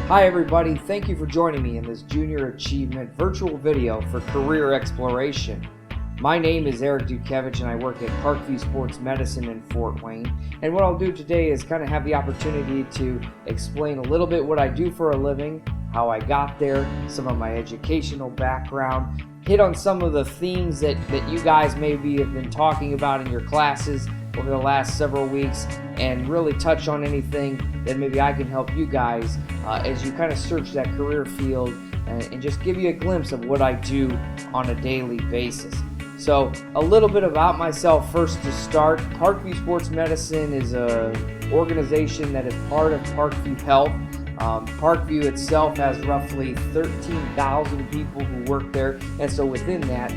Hi everybody, thank you for joining me in this Junior Achievement virtual video for career exploration. My name is Dutkiewicz and I work at Parkview Sports Medicine in Fort Wayne. And what I'll do today is kind of have the opportunity to explain a little bit what I do for a living, how I got there, some of my educational background, hit on some of the themes that you guys maybe have been talking about in your classes over the last several weeks, and really touch on anything that maybe I can help you guys as you kind of search that career field and just give you a glimpse of what I do on a daily basis. So a little bit about myself first to start. Parkview Sports Medicine is an organization that is part of Parkview Health. Parkview itself has roughly 13,000 people who work there, and so within that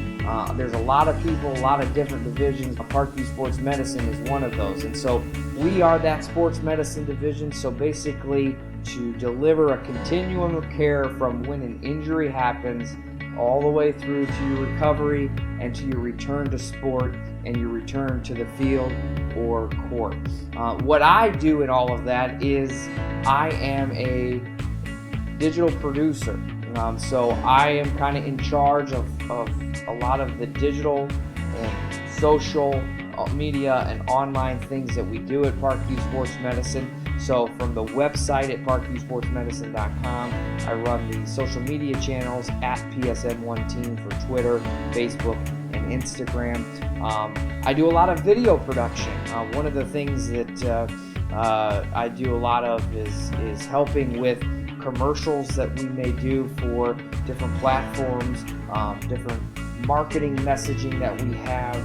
there's a lot of people, a lot of different divisions. Parkview Sports Medicine is one of those, and so we are that sports medicine division. So basically, to deliver a continuum of care from when an injury happens all the way through to your recovery and to your return to sport and your return to the field or court. What I do in all of that is I am a digital producer. So I am kind of in charge of a lot of the digital and social media and online things that we do at Parkview Sports Medicine. So from the website at parkviewsportsmedicine.com, I run the social media channels at PSN1Team for Twitter, Facebook, and Instagram. I do a lot of video production. One of the things that I do a lot of is helping with commercials that we may do for different platforms, different marketing messaging that we have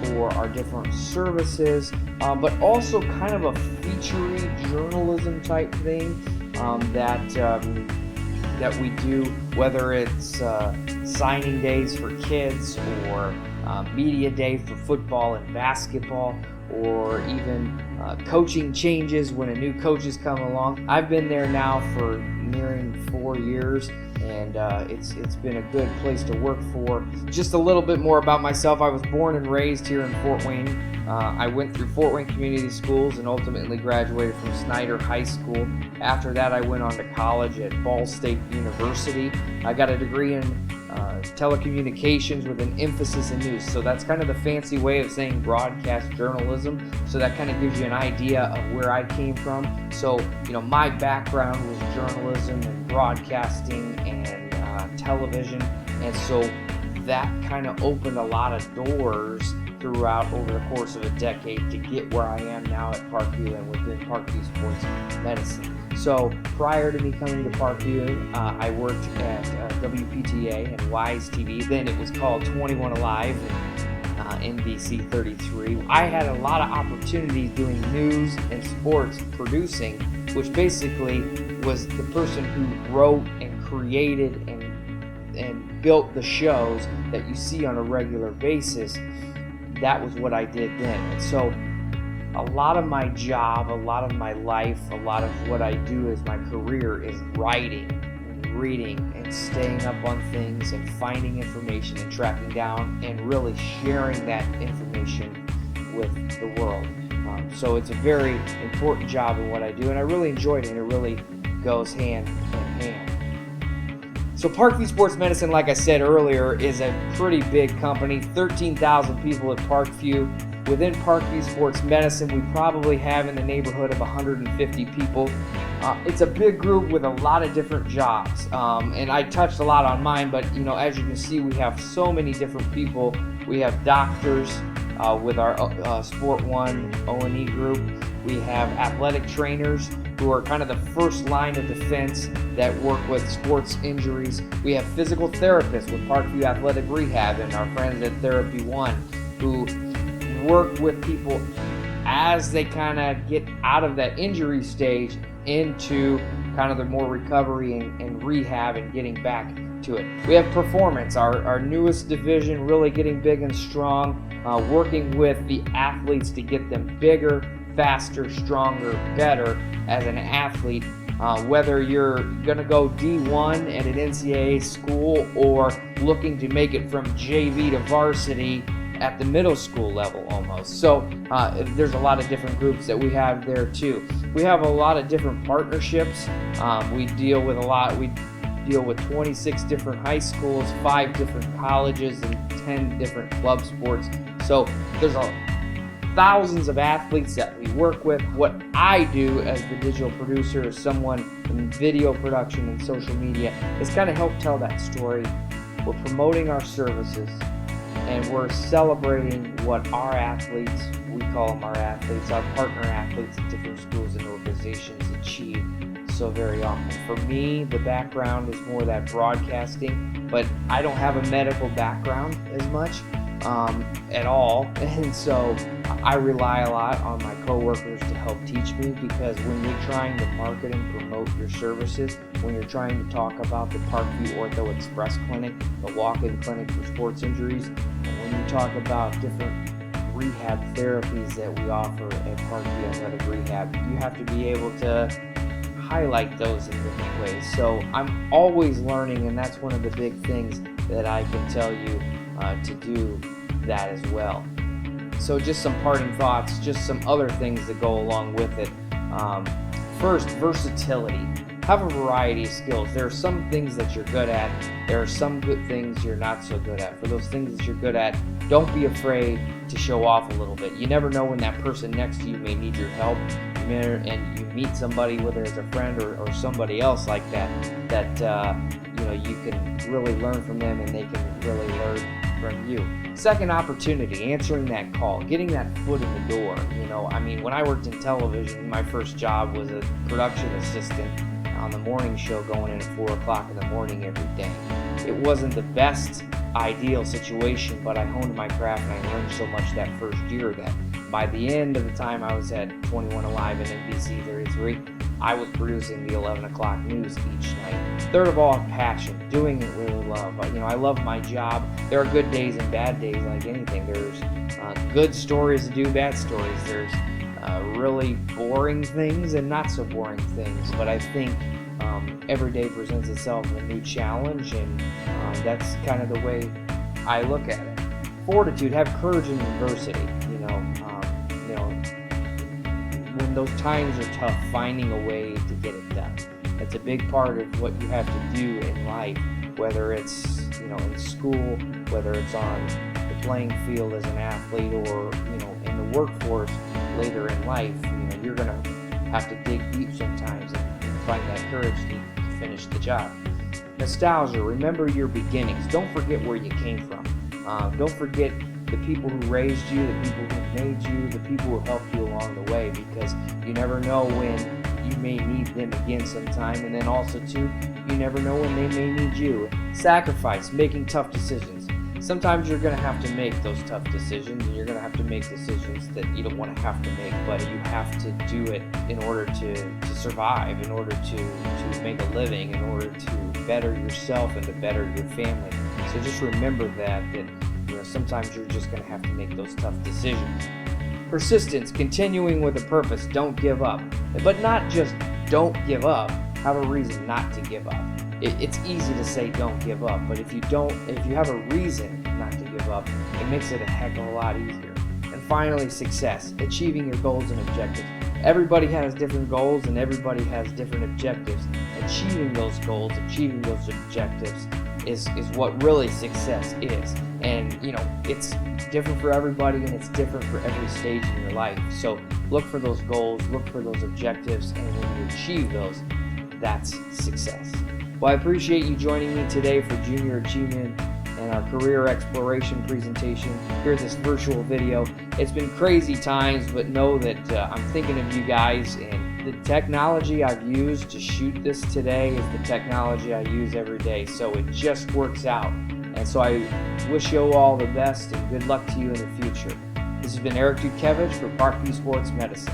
for our different services, but also kind of a featurey journalism type thing that we do, whether it's signing days for kids or media day for football and basketball, or even coaching changes when a new coach has come along. I've been there now for nearing 4 years, and it's been a good place to work for. Just a little bit more about myself. I was born and raised here in Fort Wayne. I went through Fort Wayne Community Schools and ultimately graduated from Snyder High School. After that, I went on to college at Ball State University. I got a degree in telecommunications with an emphasis in news. So that's kind of the fancy way of saying broadcast journalism. So that kind of gives you an idea of where I came from. So, my background was journalism and broadcasting and television. And so that kind of opened a lot of doors throughout over the course of a decade to get where I am now at Parkview and within Parkview Sports Medicine. So prior to me coming to Parkview, I worked at WPTA and Wise TV. Then it was called 21 Alive and NBC 33. I had a lot of opportunities doing news and sports producing, which basically was the person who wrote and created and built the shows that you see on a regular basis. That was what I did then. And so a lot of my job, a lot of my life, a lot of what I do as my career is writing and reading and staying up on things and finding information and tracking down and really sharing that information with the world. So it's a very important job in what I do, and I really enjoyed it, and it really goes hand in hand. So Parkview Sports Medicine, like I said earlier, is a pretty big company, 13,000 people at Parkview. Within Parkview Sports Medicine, we probably have in the neighborhood of 150 people. It's a big group with a lot of different jobs, and I touched a lot on mine, but as you can see, we have so many different people. We have doctors with our Sport One O&E group. We have athletic trainers who are kind of the first line of defense that work with sports injuries. We have physical therapists with Parkview Athletic Rehab and our friends at Therapy One, who work with people as they kind of get out of that injury stage into kind of the more recovery and rehab and getting back to it. We have performance, our newest division, really getting big and strong, working with the athletes to get them bigger, faster, stronger, better as an athlete, whether you're going to go D1 at an NCAA school or looking to make it from JV to varsity at the middle school level almost. So there's a lot of different groups that we have there too. We have a lot of different partnerships. We deal with 26 different high schools, 5 different colleges, and 10 different club sports. So there's thousands of athletes that we work with. What I do as the digital producer, as someone in video production and social media, is kind of help tell that story. We're promoting our services, and we're celebrating what our athletes, we call them our athletes, our partner athletes at different schools and organizations achieve so very often. For me, the background is more that broadcasting, but I don't have a medical background as much at all, and so I rely a lot on my coworkers to help teach me, because when you're trying to market and promote your services, when you're trying to talk about the Parkview Ortho Express Clinic, the walk-in clinic for sports injuries, and when you talk about different rehab therapies that we offer at Parkview Athletic Rehab, you have to be able to highlight those in different ways. So I'm always learning, and that's one of the big things that I can tell you to do that as well. So just some parting thoughts, just some other things that go along with it. First, versatility. Have a variety of skills. There are some things that you're good at. There are some good things you're not so good at. For those things that you're good at, don't be afraid to show off a little bit. You never know when that person next to you may need your help, and you meet somebody, whether it's a friend or somebody else like that you can really learn from them, and they can really learn from you. Second, opportunity, answering that call, getting that foot in the door. When I worked in television, my first job was a production assistant on the morning show, going in at 4 o'clock in the morning every day. It wasn't the best ideal situation, but I honed my craft and I learned so much that first year that by the end of the time I was at 21 Alive and NBC 33, I was producing the 11 o'clock news each night. Third of all, passion, doing it really love. I love my job. There are good days and bad days like anything. There's good stories to do, bad stories. There's really boring things and not so boring things, but I think every day presents itself a new challenge, and that's kind of the way I look at it. Fortitude, have courage in adversity. When those times are tough, finding a way to get it done. That's a big part of what you have to do in life, whether it's in school, whether it's on the playing field as an athlete, or in the workforce later in life. You're gonna have to dig deep sometimes and find that courage to finish the job. Nostalgia, remember your beginnings. Don't forget where you came from. Don't forget the people who raised you, the people who made you, the people who helped you along the way, because you never know when you may need them again sometime, and then also too, you never know when they may need you. Sacrifice, making tough decisions. Sometimes you're going to have to make those tough decisions, and you're going to have to make decisions that you don't want to have to make, but you have to do it in order to survive, in order to make a living, in order to better yourself and to better your family. So just remember that sometimes you're just going to have to make those tough decisions. Persistence, continuing with a purpose, don't give up. But not just don't give up, have a reason not to give up. It's easy to say don't give up, but if you have a reason not to give up, it makes it a heck of a lot easier. And finally, success, achieving your goals and objectives. Everybody has different goals and everybody has different objectives. Achieving those goals, achieving those objectives is what really success is. And it's different for everybody, and it's different for every stage in your life. So look for those goals, look for those objectives, and when you achieve those, that's success. Well, I appreciate you joining me today for Junior Achievement and our career exploration presentation here at this virtual video. It's been crazy times, but know that I'm thinking of you guys, and the technology I've used to shoot this today is the technology I use every day, so it just works out. And so I wish you all the best and good luck to you in the future. This has been Eric Dutkiewicz for Parkview Sports Medicine.